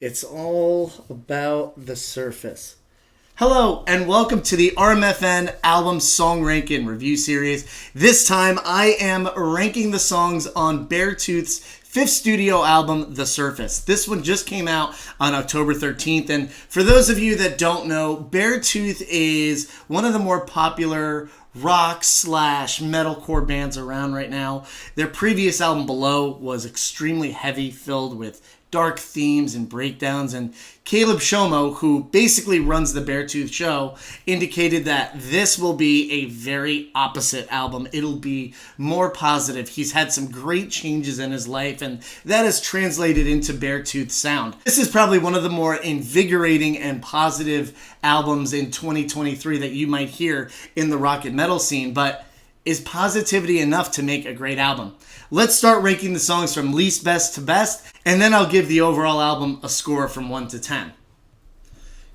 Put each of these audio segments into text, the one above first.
It's all about the surface. Hello, and welcome to the RMFN album song ranking review series. This time, I am ranking the songs on Beartooth's fifth studio album, The Surface. This one just came out on October 13th, and for those of you that don't know, Beartooth is one of the more popular rock slash metalcore bands around right now. Their previous album, Below, was extremely heavy, filled with dark themes and breakdowns, and Caleb Shomo, who basically runs the Beartooth show, indicated that this will be a very opposite album. It'll be more positive. He's had some great changes in his life, and that has translated into Beartooth sound. This is probably one of the more invigorating and positive albums in 2023 that you might hear in the rock and metal scene, but is positivity enough to make a great album? Let's start ranking the songs from least best to best, and then I'll give the overall album a score from 1 to 10.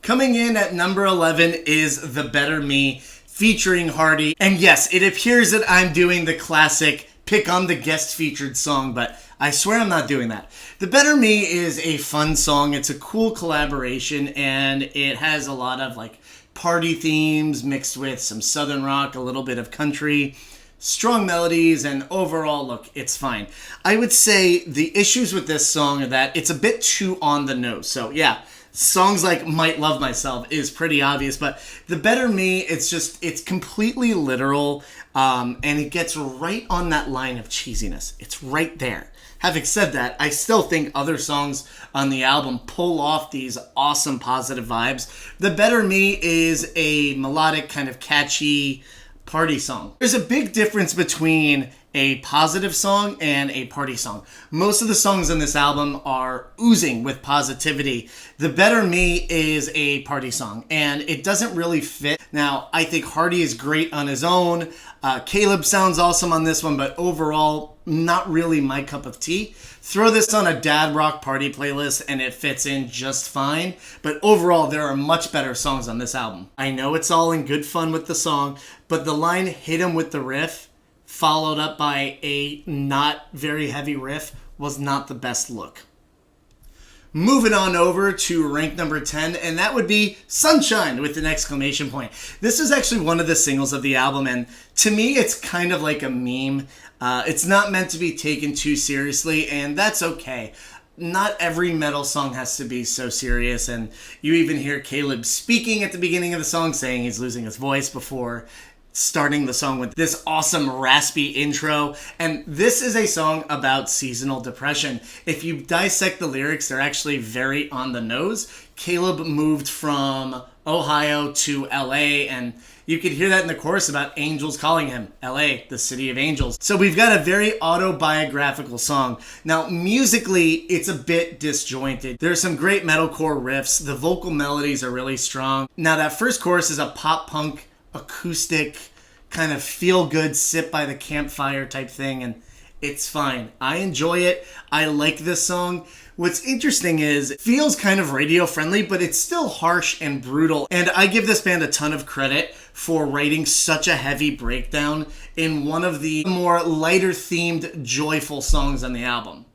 Coming in at number 11 is The Better Me, featuring Hardy. And yes, it appears that I'm doing the classic pick on the guest featured song, but I swear I'm not doing that. The Better Me is a fun song. It's a cool collaboration, and it has a lot of party themes mixed with some southern rock, a little bit of country, strong melodies, and overall, look, it's fine. I would say the issues with this song are that it's a bit too on the nose. So yeah, songs like Might Love Myself is pretty obvious, but The Better Me, it's completely literal, and it gets right on that line of cheesiness. It's right there. Having said that, I still think other songs on the album pull off these awesome positive vibes. The Better Me is a melodic, kind of catchy party song. There's a big difference between a positive song and a party song. Most of the songs on this album are oozing with positivity. The Better Me is a party song, and it doesn't really fit. Now, I think Hardy is great on his own. Caleb sounds awesome on this one, but overall, not really my cup of tea. Throw this on a dad rock party playlist and it fits in just fine. But overall, there are much better songs on this album. I know it's all in good fun with the song, but the line "hit him with the riff" followed up by a not very heavy riff was not the best look. Moving on over to rank number 10, and that would be Sunshine with an exclamation point. This is actually one of the singles of the album, and to me, it's kind of like a meme. It's not meant to be taken too seriously, and that's okay. Not every metal song has to be so serious, and you even hear Caleb speaking at the beginning of the song, saying he's losing his voice before starting the song with this awesome raspy intro. And this is a song about seasonal depression. If you dissect the lyrics, they're actually very on the nose. Caleb moved from Ohio to LA, and you could hear that in the chorus about angels calling him LA, the city of angels. So we've got a very autobiographical song. Now, musically, it's a bit disjointed. There's some great metalcore riffs. The vocal melodies are really strong. Now, that first chorus is a pop punk acoustic kind of feel good sit by the campfire type thing, and it's fine. I enjoy it. I like this song. What's interesting is it feels kind of radio friendly, but it's still harsh and brutal, and I give this band a ton of credit for writing such a heavy breakdown in one of the more lighter themed joyful songs on the album.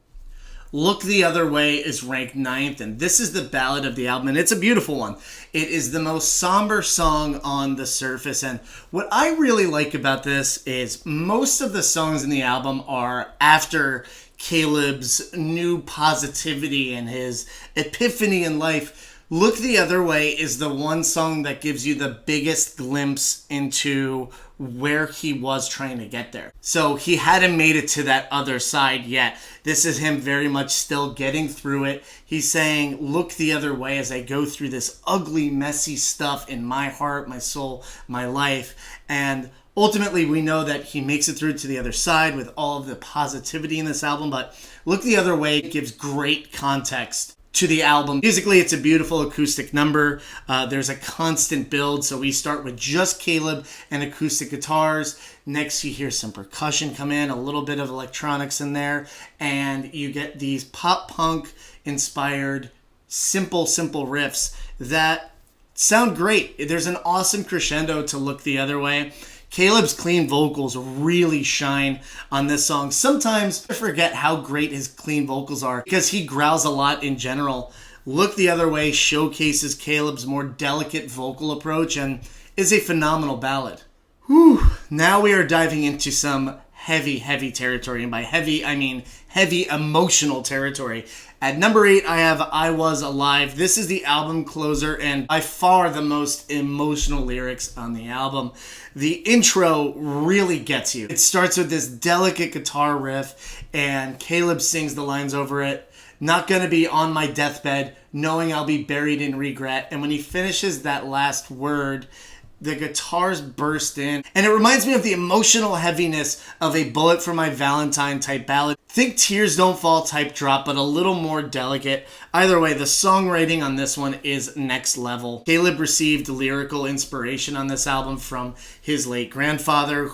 Look the Other Way is ranked 9th, and this is the ballad of the album, and it's a beautiful one. It is the most somber song on The Surface, and what I really like about this is most of the songs in the album are after Caleb's new positivity and his epiphany in life. Look the Other Way is the one song that gives you the biggest glimpse into where he was trying to get there. So he hadn't made it to that other side yet. This is him very much still getting through it. He's saying, look the other way as I go through this ugly, messy stuff in my heart, my soul, my life. And ultimately, we know that he makes it through to the other side with all of the positivity in this album. But Look the Other Way gives great context to the album. Musically, it's a beautiful acoustic number. There's a constant build, so we start with just Caleb and acoustic guitars. Next, you hear some percussion come in, a little bit of electronics in there, and you get these pop-punk inspired, simple riffs that sound great. There's an awesome crescendo to Look the Other Way. Caleb's clean vocals really shine on this song. Sometimes I forget how great his clean vocals are because he growls a lot in general. Look the Other Way showcases Caleb's more delicate vocal approach and is a phenomenal ballad. Whew. Now we are diving into some heavy territory, and by heavy, I mean heavy emotional territory. At number 8, I have I Was Alive. This is the album closer and by far the most emotional lyrics on the album. The intro really gets you. It starts with this delicate guitar riff, and Caleb sings the lines over it. Not gonna be on my deathbed, knowing I'll be buried in regret. And when he finishes that last word, the guitars burst in, and it reminds me of the emotional heaviness of a Bullet for My Valentine type ballad. Think Tears Don't Fall type drop, but a little more delicate. Either way, the songwriting on this one is next level. Caleb received lyrical inspiration on this album from his late grandfather,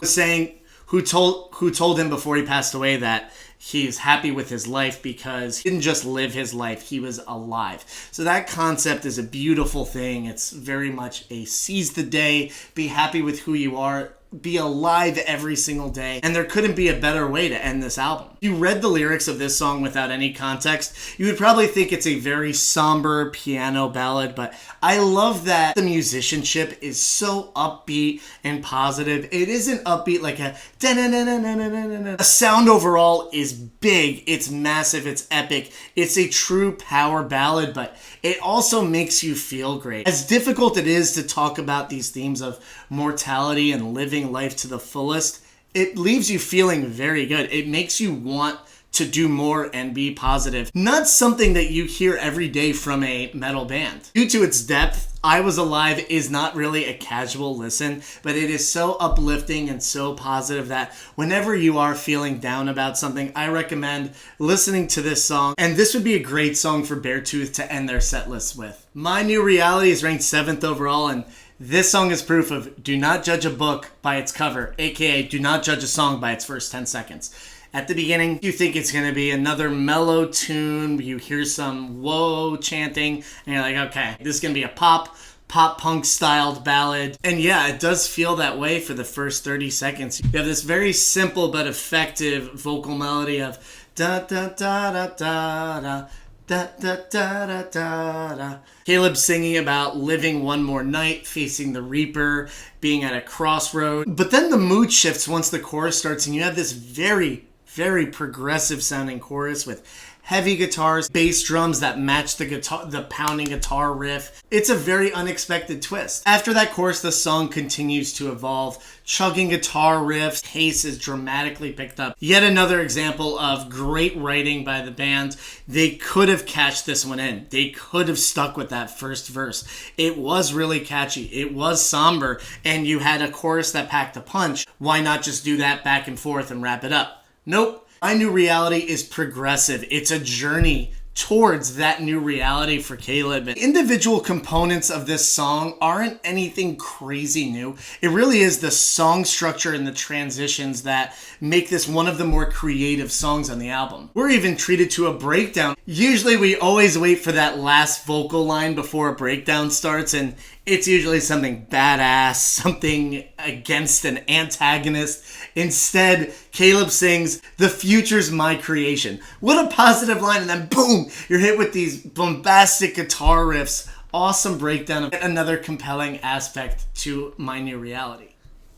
who told him before he passed away that he's happy with his life because he didn't just live his life, he was alive. So that concept is a beautiful thing. It's very much a seize the day, be happy with who you are, be alive every single day. And there couldn't be a better way to end this album. If you read the lyrics of this song without any context, you would probably think it's a very somber piano ballad, but I love that the musicianship is so upbeat and positive. It isn't upbeat like a da-na-na-na-na-na-na-na. The sound overall is big, it's massive, it's epic. It's a true power ballad, but it also makes you feel great. As difficult it is to talk about these themes of mortality and living life to the fullest, it leaves you feeling very good. It makes you want to do more and be positive. Not something that you hear every day from a metal band. Due to its depth, I Was Alive is not really a casual listen, but it is so uplifting and so positive that whenever you are feeling down about something, I recommend listening to this song. And this would be a great song for Beartooth to end their set list with. My New Reality is ranked 7th overall, and this song is proof of do not judge a book by its cover, aka do not judge a song by its first 10 seconds. At the beginning, you think it's going to be another mellow tune, you hear some whoa chanting, and you're like, okay, this is going to be a pop punk styled ballad. And yeah, it does feel that way for the first 30 seconds. You have this very simple but effective vocal melody of da da da da da da. Da, da, da, da, da, da. Caleb singing about living one more night, facing the Reaper, being at a crossroad. But then the mood shifts once the chorus starts, and you have this very progressive sounding chorus with heavy guitars, bass drums that match the pounding guitar riff. It's a very unexpected twist. After that chorus, the song continues to evolve. Chugging guitar riffs, pace is dramatically picked up. Yet another example of great writing by the band. They could have catched this one in. They could have stuck with that first verse. It was really catchy. It was somber, and you had a chorus that packed a punch. Why not just do that back and forth and wrap it up? Nope. My New Reality is progressive. It's a journey towards that new reality for Caleb. And individual components of this song aren't anything crazy new. It really is the song structure and the transitions that make this one of the more creative songs on the album. We're even treated to a breakdown. Usually we always wait for that last vocal line before a breakdown starts, and it's usually something badass, something against an antagonist. Instead, Caleb sings, "The future's my creation." What a positive line, and then boom, you're hit with these bombastic guitar riffs. Awesome breakdown of another compelling aspect to My New Reality.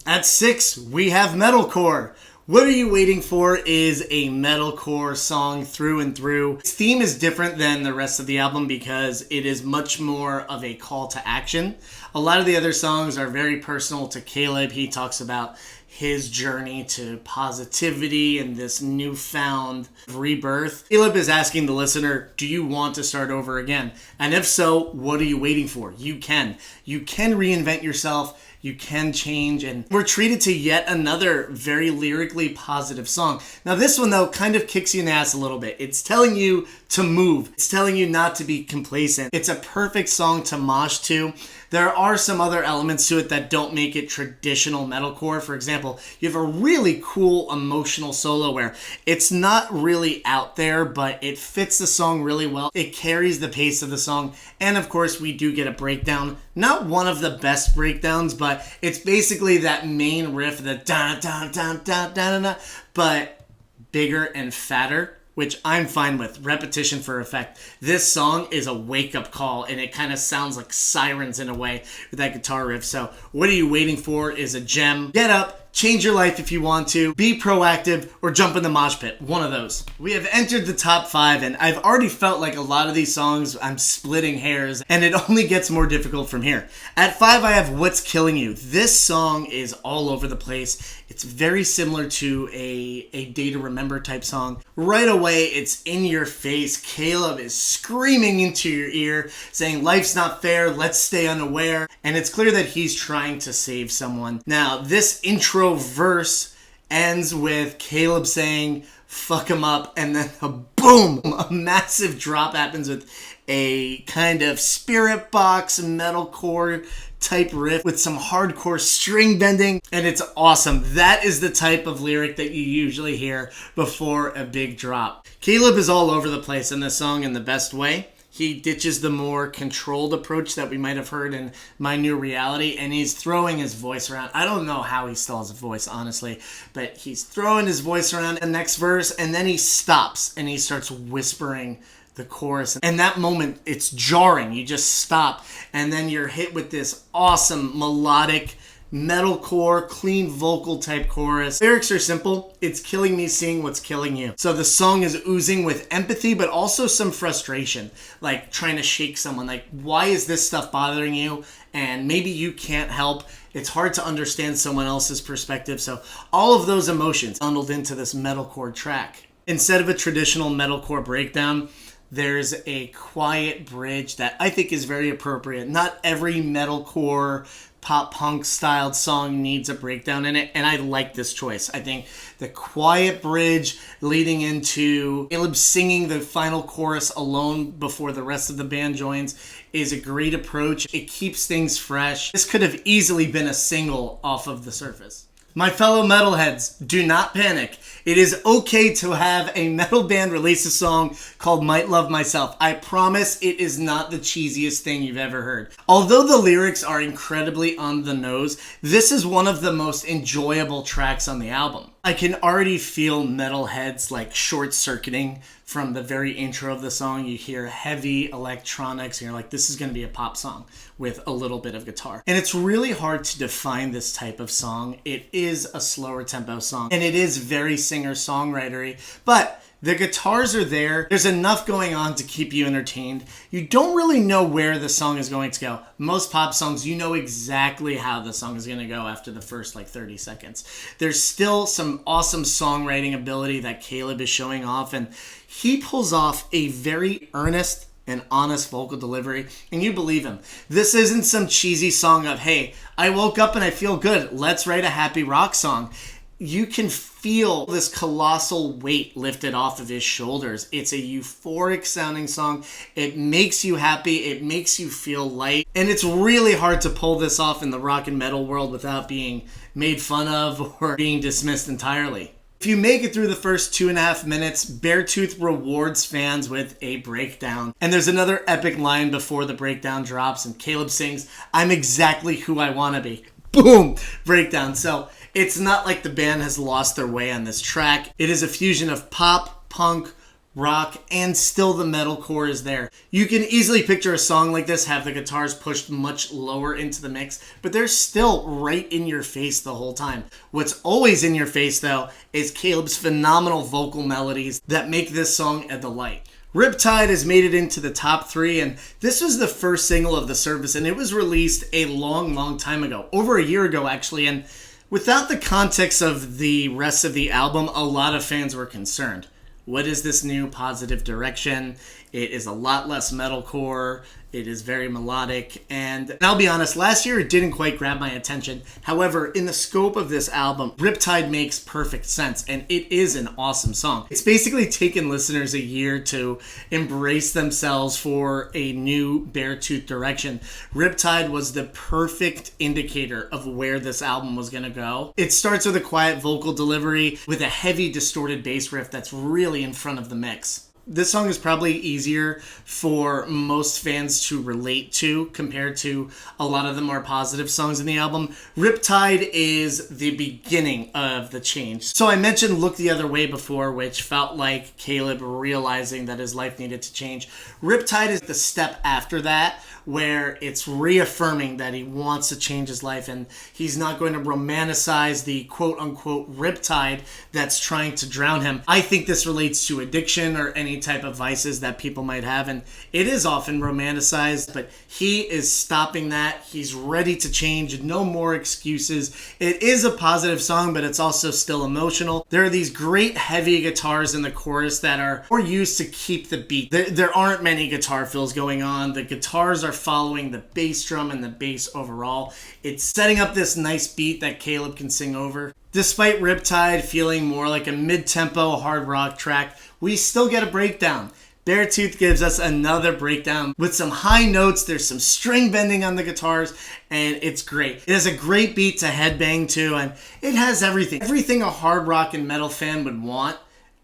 At 6, we have metalcore. What Are You Waiting For is a metalcore song through and through. Its theme is different than the rest of the album because it is much more of a call to action. A lot of the other songs are very personal to Caleb. He talks about his journey to positivity and this newfound rebirth. Caleb is asking the listener, do you want to start over again? And if so, what are you waiting for? You can. You can reinvent yourself. You can change, and we're treated to yet another very lyrically positive song. Now this one though kind of kicks you in the ass a little bit. It's telling you to move. It's telling you not to be complacent. It's a perfect song to mosh to. There are some other elements to it that don't make it traditional metalcore. For example, you have a really cool emotional solo where it's not really out there, but it fits the song really well. It carries the pace of the song. And of course, we do get a breakdown. Not one of the best breakdowns, but it's basically that main riff, the da da da da da da da, but bigger and fatter, which I'm fine with. Repetition for effect. This song is a wake-up call, and it kind of sounds like sirens in a way with that guitar riff. So what are you waiting for is a gem. Get up, change your life if you want to, be proactive, or jump in the mosh pit. One of those. We have entered the top 5, and I've already felt like a lot of these songs I'm splitting hairs, and it only gets more difficult from here. At 5, I have What's Killing You. This song is all over the place. It's very similar to a Day to Remember type song. Right away, it's in your face. Caleb is screaming into your ear, saying, life's not fair, let's stay unaware. And it's clear that he's trying to save someone. Now, this intro verse ends with Caleb saying, fuck him up, and then a boom, a massive drop happens with a kind of spirit box metalcore type riff with some hardcore string bending, and it's awesome. That is the type of lyric that you usually hear before a big drop. Caleb is all over the place in this song in the best way. He ditches the more controlled approach that we might have heard in My New Reality, and he's throwing his voice around. I don't know how he still has a voice, honestly, but he's throwing his voice around in the next verse, and then he stops, and he starts whispering the chorus. And that moment, it's jarring. You just stop, and then you're hit with this awesome melodic metalcore, clean vocal type chorus. Lyrics are simple. It's killing me seeing what's killing you. So the song is oozing with empathy, but also some frustration, like trying to shake someone. Like, why is this stuff bothering you? And maybe you can't help. It's hard to understand someone else's perspective. So all of those emotions bundled into this metalcore track. Instead of a traditional metalcore breakdown, there's a quiet bridge that I think is very appropriate. Not every metalcore pop punk styled song needs a breakdown in it, and I like this choice. I think the quiet bridge leading into Caleb singing the final chorus alone before the rest of the band joins is a great approach. It keeps things fresh. This could have easily been a single off of The Surface. My fellow metalheads, do not panic. It is okay to have a metal band release a song called Might Love Myself. I promise it is not the cheesiest thing you've ever heard. Although the lyrics are incredibly on the nose, this is one of the most enjoyable tracks on the album. I can already feel metalheads like short-circuiting from the very intro of the song. You hear heavy electronics and you're like, this is going to be a pop song with a little bit of guitar. And it's really hard to define this type of song. It is a slower tempo song and it is very singer-songwritery, but the guitars are there. There's enough going on to keep you entertained. You don't really know where the song is going to go. Most pop songs, you know exactly how the song is going to go after the first 30 seconds. There's still some awesome songwriting ability that Caleb is showing off, and he pulls off a very earnest and honest vocal delivery, and you believe him. This isn't some cheesy song of, hey, I woke up and I feel good, let's write a happy rock song. You can feel this colossal weight lifted off of his shoulders. It's a euphoric sounding song. It makes you happy. It makes you feel light. And it's really hard to pull this off in the rock and metal world without being made fun of or being dismissed entirely. If you make it through the first 2.5 minutes, Beartooth rewards fans with a breakdown. And there's another epic line before the breakdown drops, and Caleb sings, "I'm exactly who I want to be." Boom! Breakdown. So it's not like the band has lost their way on this track. It is a fusion of pop, punk, rock, and still the metalcore is there. You can easily picture a song like this have the guitars pushed much lower into the mix, but they're still right in your face the whole time. What's always in your face, though, is Caleb's phenomenal vocal melodies that make this song a delight. Riptide has made it into the top 3, and this was the first single of The Surface, and it was released a long time ago, over a year ago actually, and without the context of the rest of the album, a lot of fans were concerned. What is this new positive direction? It is a lot less metalcore. It is very melodic. And I'll be honest, last year it didn't quite grab my attention. However, in the scope of this album, Riptide makes perfect sense, and it is an awesome song. It's basically taken listeners a year to embrace themselves for a new Beartooth direction. Riptide was the perfect indicator of where this album was going to go. It starts with a quiet vocal delivery with a heavy distorted bass riff that's really in front of the mix. This song is probably easier for most fans to relate to compared to a lot of the more positive songs in the album. Riptide is the beginning of the change. So I mentioned Look the Other Way before, which felt like Caleb realizing that his life needed to change. Riptide is the step after that, where it's reaffirming that he wants to change his life and he's not going to romanticize the quote-unquote riptide that's trying to drown him. I think this relates to addiction or any type of vices that people might have, and it is often romanticized, but he is stopping that. He's ready to change. No more excuses. It is a positive song, but it's also still emotional. There are these great heavy guitars in the chorus that are more used to keep the beat. There aren't many guitar fills going on. The guitars are following the bass drum and the bass overall. It's setting up this nice beat that Caleb can sing over. Despite Riptide feeling more like a mid-tempo hard rock track, we still get a breakdown. Beartooth gives us another breakdown with some high notes. There's some string bending on the guitars, and it's great. It has a great beat to headbang to, and it has everything. Everything a hard rock and metal fan would want,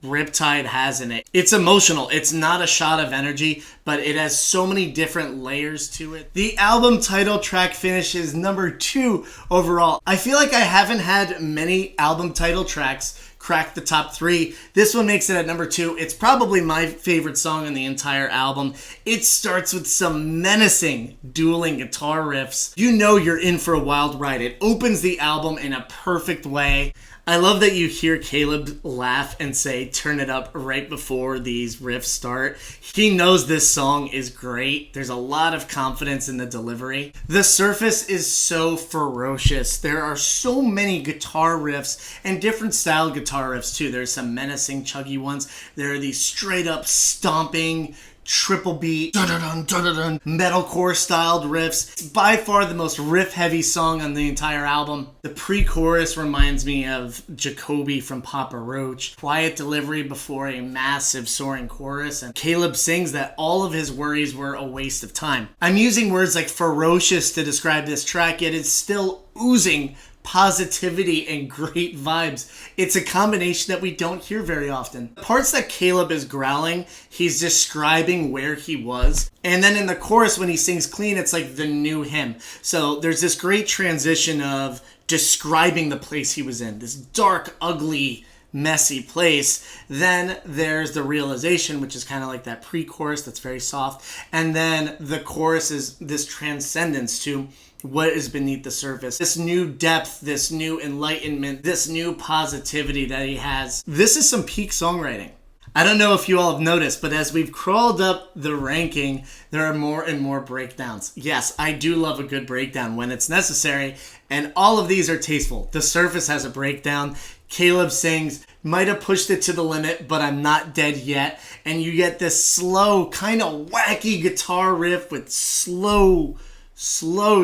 Riptide has in it. It's emotional. It's not a shot of energy, but it has so many different layers to it. The album title track finishes number 2 overall. I feel like I haven't had many album title tracks crack the top 3. This one makes it at number 2. It's probably my favorite song on the entire album. It starts with some menacing dueling guitar riffs. You know you're in for a wild ride. It opens the album in a perfect way. I love that you hear Caleb laugh and say, turn it up right before these riffs start. He knows this song is great. There's a lot of confidence in the delivery. The surface is so ferocious. There are so many guitar riffs and different style guitar riffs too. There's some menacing, chuggy ones. There are these straight up stomping, triple beat, dun-dun-dun, dun-dun-dun, metalcore styled riffs. It's by far the most riff heavy song on the entire album. The pre-chorus reminds me of Jacoby from Papa Roach. Quiet delivery before a massive soaring chorus, and Caleb sings that all of his worries were a waste of time. I'm using words like ferocious to describe this track, yet it's still oozing positivity and great vibes. It's a combination that we don't hear very often. The parts that Caleb is growling, he's describing where he was. And then in the chorus, when he sings clean, it's like the new him. So there's this great transition of describing the place he was in, this dark, ugly, messy place. Then there's the realization, which is kind of like that pre-chorus that's very soft. And then the chorus is this transcendence to what is beneath the surface. This new depth, this new enlightenment, this new positivity that he has. This is some peak songwriting. I don't know if you all have noticed, but as we've crawled up the ranking, there are more and more breakdowns. Yes, I do love a good breakdown when it's necessary, and all of these are tasteful. The surface has a breakdown. Caleb sings, might have pushed it to the limit, but I'm not dead yet. And you get this slow, kind of wacky guitar riff with slow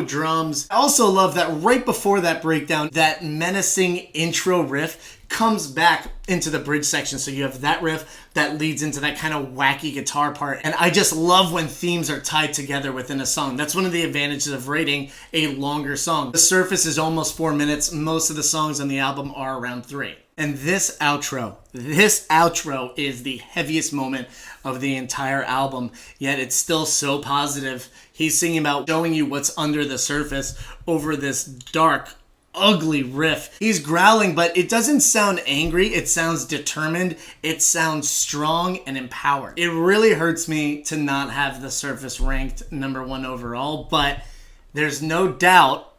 drums. I also love that right before that breakdown, that menacing intro riff comes back into the bridge section. So you have that riff that leads into that kind of wacky guitar part. And I just love when themes are tied together within a song. That's one of the advantages of writing a longer song. The surface is almost 4 minutes. Most of the songs on the album are around 3. And this outro is the heaviest moment of the entire album, yet it's still so positive. He's singing about showing you what's under the surface over this dark, ugly riff. He's growling, but it doesn't sound angry. It sounds determined. It sounds strong and empowered. It really hurts me to not have the surface ranked number 1 overall, but there's no doubt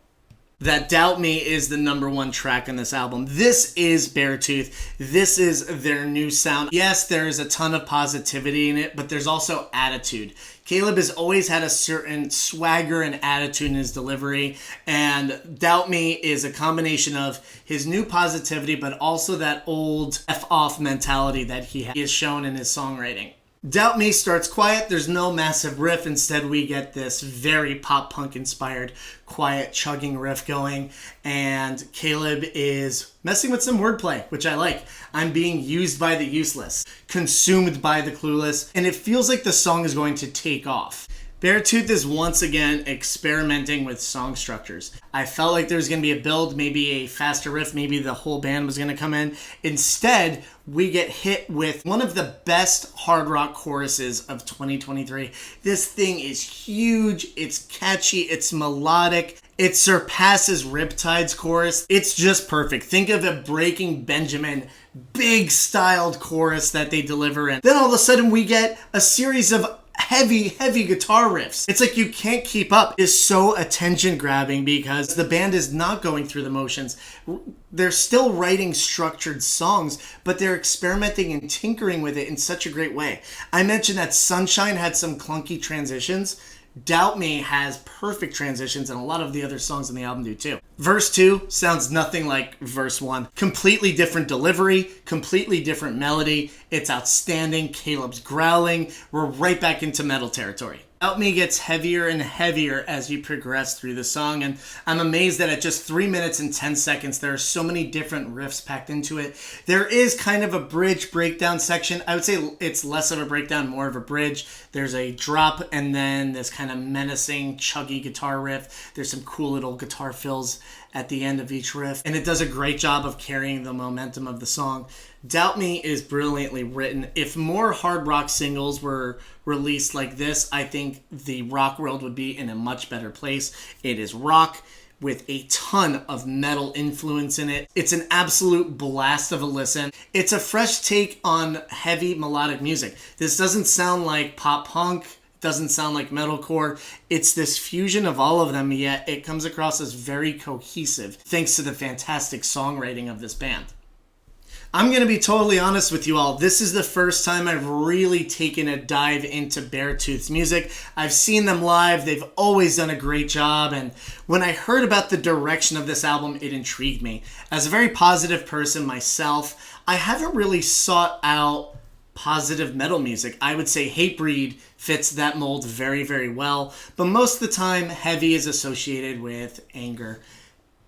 that Doubt Me is the number 1 track on this album. This is Beartooth. This is their new sound. Yes, there is a ton of positivity in it, but there's also attitude. Caleb has always had a certain swagger and attitude in his delivery, and Doubt Me is a combination of his new positivity, but also that old F-off mentality that he has shown in his songwriting. Doubt Me starts quiet. There's no massive riff. Instead, we get this very pop-punk inspired, quiet, chugging riff going. And Caleb is messing with some wordplay, which I like. I'm being used by the useless, consumed by the clueless. And it feels like the song is going to take off. Beartooth is once again experimenting with song structures. I felt like there was going to be a build, maybe a faster riff, maybe the whole band was going to come in. Instead, we get hit with one of the best hard rock choruses of 2023. This thing is huge, it's catchy, it's melodic, it surpasses Riptide's chorus. It's just perfect. Think of a Breaking Benjamin big styled chorus that they deliver in. Then all of a sudden we get a series of heavy guitar riffs. It's like you can't keep up. It's so attention grabbing because the band is not going through the motions. They're still writing structured songs, but they're experimenting and tinkering with it in such a great way. I mentioned that Sunshine had some clunky transitions. Doubt Me has perfect transitions, and a lot of the other songs on the album do too. Verse 2 sounds nothing like verse 1. Completely different delivery, completely different melody. It's outstanding. Caleb's growling. We're right back into metal territory. Doubt Me gets heavier and heavier as you progress through the song, and I'm amazed that at just 3 minutes and 10 seconds there are so many different riffs packed into it. There is kind of a bridge breakdown section. I would say it's less of a breakdown, more of a bridge. There's a drop and then this kind of menacing, chuggy guitar riff. There's some cool little guitar fills at the end of each riff, and it does a great job of carrying the momentum of the song. Doubt Me is brilliantly written. If more hard rock singles were released like this, I think the rock world would be in a much better place. It is rock with a ton of metal influence in it. It's an absolute blast of a listen. It's a fresh take on heavy melodic music. This doesn't sound like pop punk, doesn't sound like metalcore. It's this fusion of all of them, yet it comes across as very cohesive thanks to the fantastic songwriting of this band. I'm going to be totally honest with you all. This is the first time I've really taken a dive into Beartooth's music. I've seen them live. They've always done a great job. And when I heard about the direction of this album, it intrigued me. As a very positive person myself, I haven't really sought out positive metal music. I would say Hatebreed fits that mold very, very well. But most of the time, heavy is associated with anger.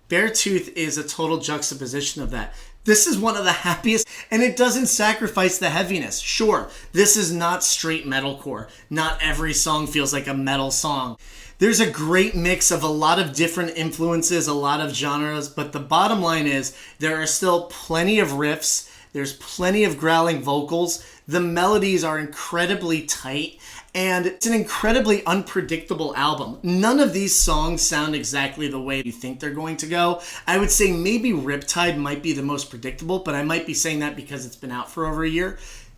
Beartooth is a total juxtaposition of that. This is one of the happiest, and it doesn't sacrifice the heaviness. Sure, this is not straight metalcore. Not every song feels like a metal song. There's a great mix of a lot of different influences, a lot of genres, but the bottom line is there are still plenty of riffs. There's plenty of growling vocals. The melodies are incredibly tight, and it's an incredibly unpredictable album. None of these songs sound exactly the way you think they're going to go. I would say maybe Riptide might be the most predictable, but I might be saying that because it's been out for over a year.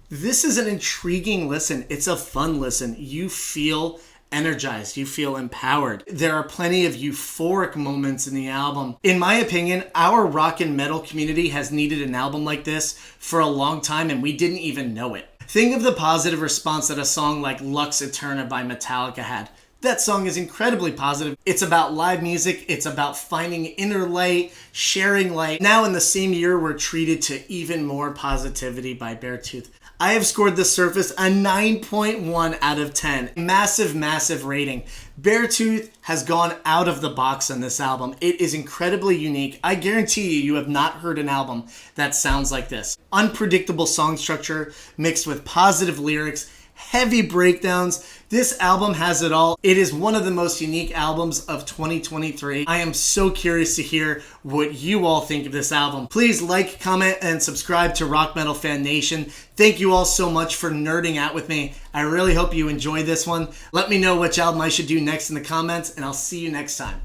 This is an intriguing listen. It's a fun listen. You feel energized. You feel empowered. There are plenty of euphoric moments in the album. In my opinion, our rock and metal community has needed an album like this for a long time, and we didn't even know it. Think of the positive response that a song like Lux Eterna by Metallica had. That song is incredibly positive. It's about live music. It's about finding inner light, sharing light. Now in the same year, we're treated to even more positivity by Beartooth. I have scored The Surface a 9.1 out of 10. Massive, massive rating. Beartooth has gone out of the box on this album. It is incredibly unique. I guarantee you have not heard an album that sounds like this. Unpredictable song structure mixed with positive lyrics, heavy breakdowns. This album has it all. It is one of the most unique albums of 2023. I am so curious to hear what you all think of this album. Please like, comment, and subscribe to Rock Metal Fan Nation. Thank you all so much for nerding out with me. I really hope you enjoyed this one. Let me know which album I should do next in the comments, and I'll see you next time.